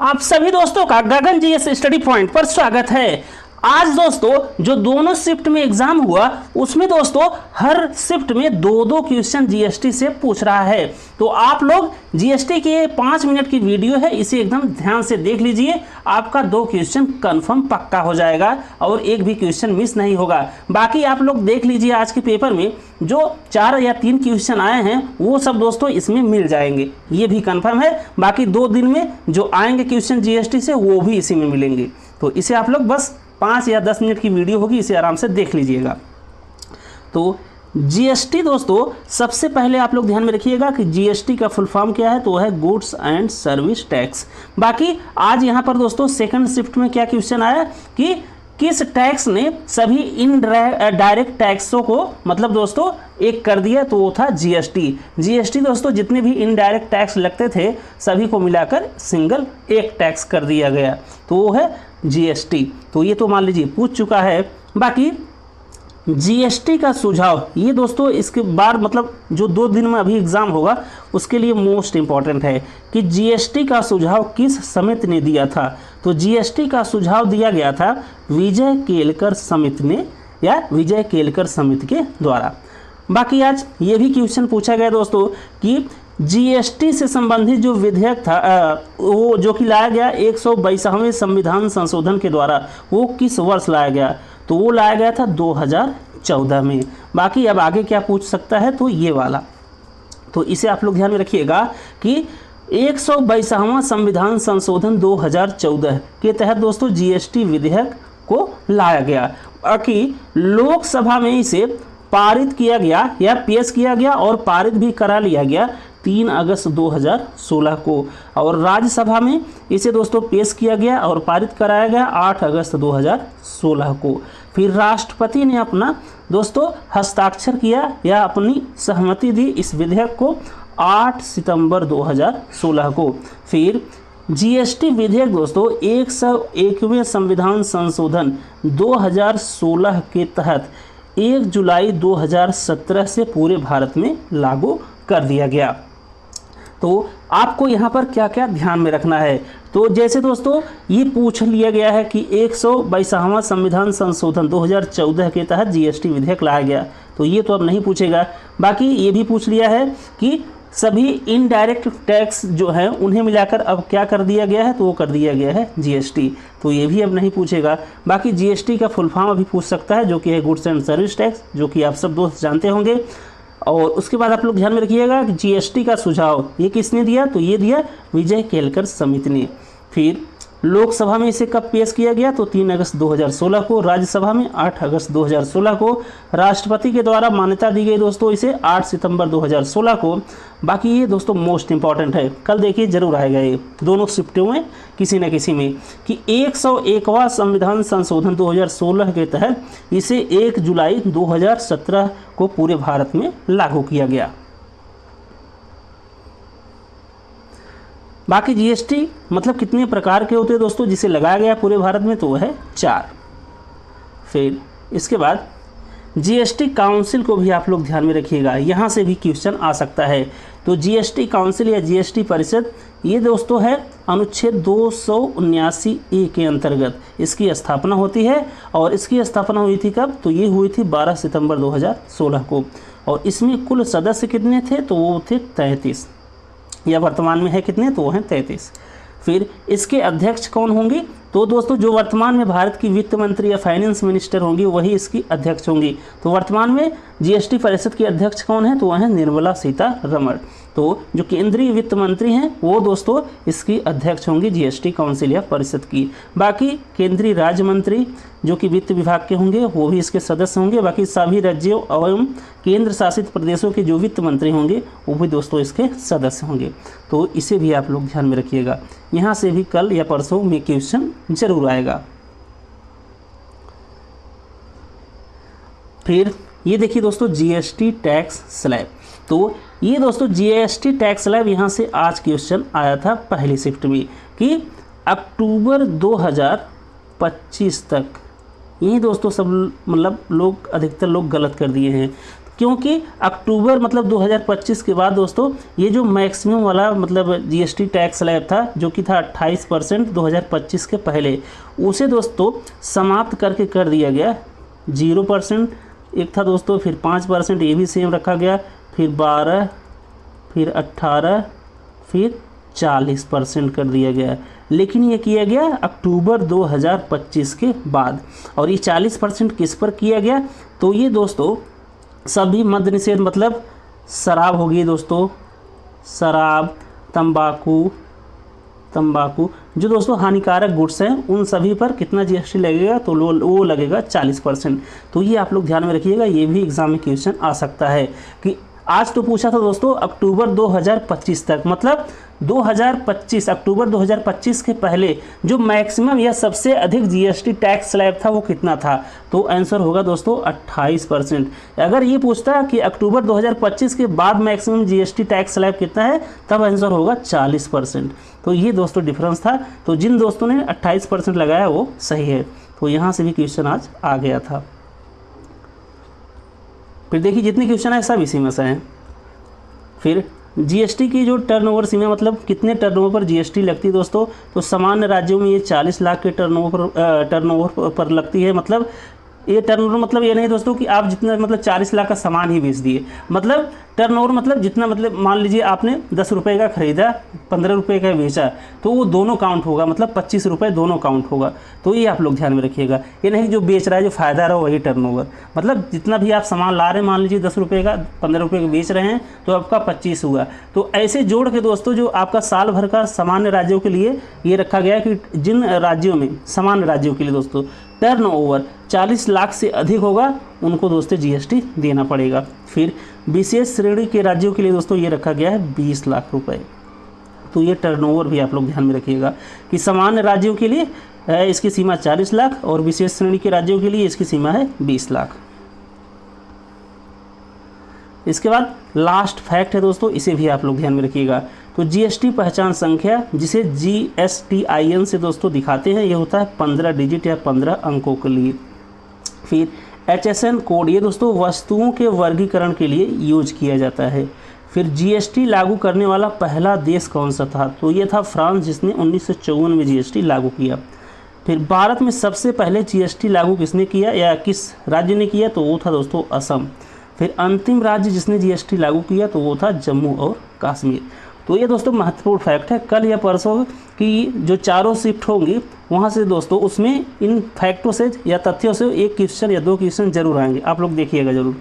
आप सभी दोस्तों का गगन जीएस स्टडी पॉइंट पर स्वागत है। आज दोस्तों जो दोनों शिफ्ट में एग्जाम हुआ उसमें दोस्तों हर शिफ्ट में दो दो क्वेश्चन जीएसटी से पूछ रहा है। तो आप लोग जीएसटी के 5 मिनट की वीडियो है, इसे एकदम ध्यान से देख लीजिए। आपका 2 क्वेश्चन कंफर्म पक्का हो जाएगा और एक भी क्वेश्चन मिस नहीं होगा। बाकी आप लोग देख लीजिए आज के पेपर में जो 4 या 3 क्वेश्चन आए हैं वो सब दोस्तों इसमें मिल जाएंगे, ये भी कंफर्म है। बाकी 2 दिन में जो आएंगे क्वेश्चन जीएसटी से वो भी इसी में मिलेंगे। तो इसे आप लोग बस 5 या 10 मिनट की वीडियो होगी, इसे आराम से देख लीजिएगा। तो जीएसटी दोस्तों सबसे पहले आप लोग ध्यान में रखिएगा कि जीएसटी का फुल फॉर्म क्या है, तो वह है गुड्स एंड सर्विस टैक्स। बाकी आज यहाँ पर दोस्तों सेकंड शिफ्ट में क्या क्वेश्चन आया कि किस टैक्स ने सभी इनडायरेक्ट टैक्सों को मतलब दोस्तों एक कर दिया, तो वो था जीएसटी। जीएसटी दोस्तों जितने भी इनडायरेक्ट टैक्स लगते थे सभी को मिलाकर सिंगल एक टैक्स कर दिया गया, तो वो है जीएसटी। तो ये तो मान लीजिए पूछ चुका है। बाकी जीएसटी का सुझाव ये दोस्तों इसके बाद मतलब जो 2 दिन में अभी एग्ज़ाम होगा उसके लिए मोस्ट इम्पॉर्टेंट है कि जीएसटी का सुझाव किस समिति ने दिया था। तो जीएसटी का सुझाव दिया गया था विजय केलकर समिति ने या विजय केलकर समिति के द्वारा। बाकी आज ये भी क्वेश्चन पूछा गया दोस्तों कि जीएसटी से संबंधित जो विधेयक था वो जो कि लाया गया 122वें संविधान संशोधन के द्वारा, वो किस वर्ष लाया गया, तो वो लाया गया था 2014 में। बाकी अब आगे क्या पूछ सकता है, तो ये वाला, तो इसे आप लोग ध्यान में रखिएगा कि 122वां संविधान संशोधन 2014 के तहत दोस्तों जीएसटी विधेयक को लाया गया। बाकी लोकसभा में इसे पारित किया गया या पेश किया गया और पारित भी करा लिया गया 3 अगस्त 2016 को, और राज्यसभा में इसे दोस्तों पेश किया गया और पारित कराया गया 8 अगस्त 2016 को। फिर राष्ट्रपति ने अपना दोस्तों हस्ताक्षर किया या अपनी सहमति दी इस विधेयक को 8 सितंबर 2016 को। फिर जीएसटी विधेयक दोस्तों 101वें संविधान संशोधन 2016 के तहत 1 जुलाई 2017 से पूरे भारत में लागू कर दिया गया। तो आपको यहाँ पर क्या क्या ध्यान में रखना है, तो जैसे दोस्तों ये पूछ लिया गया है कि 122वां संविधान संशोधन 2014 के तहत जीएसटी विधेयक लाया गया, तो ये तो अब नहीं पूछेगा। बाकी ये भी पूछ लिया है कि सभी इनडायरेक्ट टैक्स जो है उन्हें मिलाकर अब क्या कर दिया गया है, तो वो कर दिया गया है जीएसटी, तो ये भी अब नहीं पूछेगा। बाकी जीएसटी का फुल फॉर्म अभी पूछ सकता है जो कि है गुड्स एंड सर्विस टैक्स, जो कि आप सब दोस्त जानते होंगे। और उसके बाद आप लोग ध्यान में रखिएगा कि जीएसटी का सुझाव ये किसने दिया, तो ये दिया विजय केलकर समिति ने। फिर लोकसभा में इसे कब पेश किया गया, तो 3 अगस्त 2016 को। राज्यसभा में 8 अगस्त 2016 को। राष्ट्रपति के द्वारा मान्यता दी गई दोस्तों इसे 8 सितंबर 2016 को। बाकी ये दोस्तों मोस्ट इंपॉर्टेंट है, कल देखिए जरूर आएगा ये दोनों शिफ्टों में किसी न किसी में, कि 101वां संविधान संशोधन 2016 के तहत इसे 1 जुलाई 2017 को पूरे भारत में लागू किया गया। बाकी जीएसटी मतलब कितने प्रकार के होते हैं दोस्तों जिसे लगाया गया पूरे भारत में, तो वह है 4। फिर इसके बाद जीएसटी काउंसिल को भी आप लोग ध्यान में रखिएगा, यहाँ से भी क्वेश्चन आ सकता है। तो जीएसटी काउंसिल या जीएसटी परिषद ये दोस्तों है अनुच्छेद 279A के अंतर्गत इसकी स्थापना होती है, और इसकी स्थापना हुई थी कब, तो ये हुई थी 12 सितंबर 2016 को। और इसमें कुल सदस्य कितने थे, तो वो थे 33, या वर्तमान में है कितने, तो वो हैं 33। फिर इसके अध्यक्ष कौन होंगे, तो दोस्तों जो वर्तमान में भारत की वित्त मंत्री या फाइनेंस मिनिस्टर होंगी वही इसकी अध्यक्ष होंगी। तो वर्तमान में जीएसटी परिषद की अध्यक्ष कौन है, तो वह है निर्मला सीतारमण। तो जो केंद्रीय वित्त मंत्री हैं वो दोस्तों इसकी अध्यक्ष होंगी जीएसटी काउंसिल या परिषद की। बाकी केंद्रीय राज्य मंत्री जो कि वित्त विभाग के होंगे वो भी इसके सदस्य होंगे। बाकी सभी राज्यों एवं केंद्र शासित प्रदेशों के जो वित्त मंत्री होंगे वो भी दोस्तों इसके सदस्य होंगे। तो इसे भी आप लोग ध्यान में रखिएगा, यहाँ से भी कल या परसों में क्वेश्चन जरूर आएगा। फिर ये देखिए दोस्तों जीएसटी टैक्स स्लैब, तो ये दोस्तों जीएसटी टैक्स स्लैब यहाँ से आज क्वेश्चन आया था पहली शिफ्ट में कि अक्टूबर 2025 तक, यही दोस्तों सब मतलब लोग अधिकतर लोग गलत कर दिए हैं। क्योंकि अक्टूबर मतलब 2025 के बाद दोस्तों ये जो मैक्सिमम वाला मतलब जीएसटी टैक्स स्लैब था जो कि था 28% 2025 के पहले, उसे दोस्तों समाप्त करके कर दिया गया 0%। एक था दोस्तों, फिर 5% ये भी सेम रखा गया, फिर 12, फिर 18, फिर 40% कर दिया गया। लेकिन ये किया गया अक्टूबर 2025 के बाद। और ये 40% किस पर किया गया? तो ये दोस्तों सभी मद्य निषेध मतलब शराब होगी दोस्तों, शराब, तंबाकू जो दोस्तों हानिकारक गुड्स हैं उन सभी पर कितना जीएसटी लगेगा? तो वो लगेगा 40%। तो ये आप लोग ध्यान में रखिएगा, ये भी एग्जाम में क्वेश्चन आ सकता है कि आज तो पूछा था दोस्तों अक्टूबर 2025 तक, मतलब 2025 अक्टूबर 2025 के पहले जो मैक्सिमम या सबसे अधिक जीएसटी टैक्स स्लैब था वो कितना था? तो आंसर होगा दोस्तों 28%। अगर ये पूछता कि अक्टूबर 2025 के बाद मैक्सिमम जीएसटी टैक्स स्लैब कितना है, तब आंसर होगा 40%। तो ये दोस्तों डिफरेंस था। तो जिन दोस्तों ने 28% लगाया वो सही है। तो यहाँ से भी क्वेश्चन आज आ गया था। फिर देखिए जितने क्वेश्चन है सब इसी में से हैं। फिर जीएसटी की जो टर्नओवर सीमा मतलब कितने टर्नओवर पर जीएसटी लगती है दोस्तों? तो सामान्य राज्यों में ये 40 लाख के टर्नओवर पर लगती है। मतलब ये टर्नओवर मतलब ये नहीं दोस्तों कि आप जितना मतलब 40 लाख का सामान ही बेच दिए, मतलब टर्नओवर मतलब जितना मतलब मान लीजिए आपने 10 रुपये का खरीदा, 15 रुपये का बेचा, तो वो दोनों काउंट होगा, मतलब 25 रुपये दोनों काउंट होगा। तो ये आप लोग ध्यान में रखिएगा, ये नहीं जो बेच रहा है जो फ़ायदा रहा वही टर्नओवर। मतलब जितना भी आप सामान ला रहे हैं, मान लीजिए 10 रुपये का 15 रुपये का बेच रहे हैं तो आपका 25 हुआ। तो ऐसे जोड़ के दोस्तों जो आपका साल भर का सामान्य राज्यों के लिए ये रखा गया है कि जिन राज्यों में सामान्य राज्यों के लिए दोस्तों टर्नओवर 40 लाख से अधिक होगा उनको दोस्तों जीएसटी देना पड़ेगा। फिर विशेष श्रेणी के राज्यों के लिए दोस्तों ये रखा गया है 20 लाख रुपए। तो ये टर्नओवर भी आप लोग ध्यान में रखिएगा कि सामान्य राज्यों के लिए इसकी सीमा 40 लाख और विशेष श्रेणी के राज्यों के लिए इसकी सीमा है 20 लाख। इसके बाद लास्ट फैक्ट है दोस्तों, इसे भी आप लोग ध्यान में रखिएगा। तो जीएसटी पहचान संख्या जिसे GSTIN से दोस्तों दिखाते हैं, ये होता है 15 डिजिट या 15 अंकों के लिए। फिर HSN कोड, ये दोस्तों वस्तुओं के वर्गीकरण के लिए यूज किया जाता है। फिर जीएसटी लागू करने वाला पहला देश कौन सा था? तो ये था फ्रांस, जिसने 1954 में जीएसटी लागू किया। फिर भारत में सबसे पहले जीएसटी लागू किसने किया या किस राज्य ने किया? तो वो था दोस्तों असम। फिर अंतिम राज्य जिसने जीएसटी लागू किया तो वो था जम्मू और कश्मीर। तो ये दोस्तों महत्वपूर्ण फैक्ट है। कल या परसों की जो चारों शिफ्ट होंगी वहाँ से दोस्तों उसमें इन फैक्टों से या तथ्यों से एक क्वेश्चन या दो क्वेश्चन जरूर आएंगे, आप लोग देखिएगा जरूर।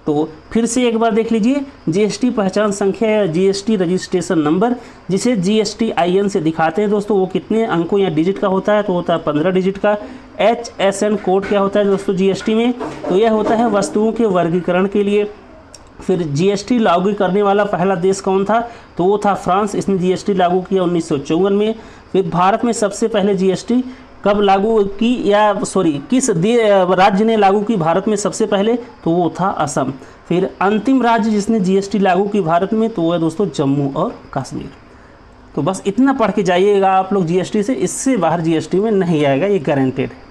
तो फिर से एक बार देख लीजिए, जीएसटी पहचान संख्या या जीएसटी रजिस्ट्रेशन नंबर जिसे GSTIN से दिखाते हैं दोस्तों, वो कितने अंकों या डिजिट का होता है? तो होता है 15 डिजिट का। HSN कोड क्या होता है दोस्तों जीएसटी में? तो यह होता है वस्तुओं के वर्गीकरण के लिए। फिर जीएसटी लागू करने वाला पहला देश कौन था? तो वो था फ्रांस, इसने जीएसटी लागू किया 1954 में। फिर भारत में सबसे पहले जीएसटी कब लागू की किस राज्य ने लागू की भारत में सबसे पहले? तो वो था असम। फिर अंतिम राज्य जिसने जीएसटी लागू की भारत में तो वो है दोस्तों जम्मू और कश्मीर। तो बस इतना पढ़ के जाइएगा आप लोग जीएसटी से, इससे बाहर जीएसटी में नहीं आएगा, ये गारंटेड है।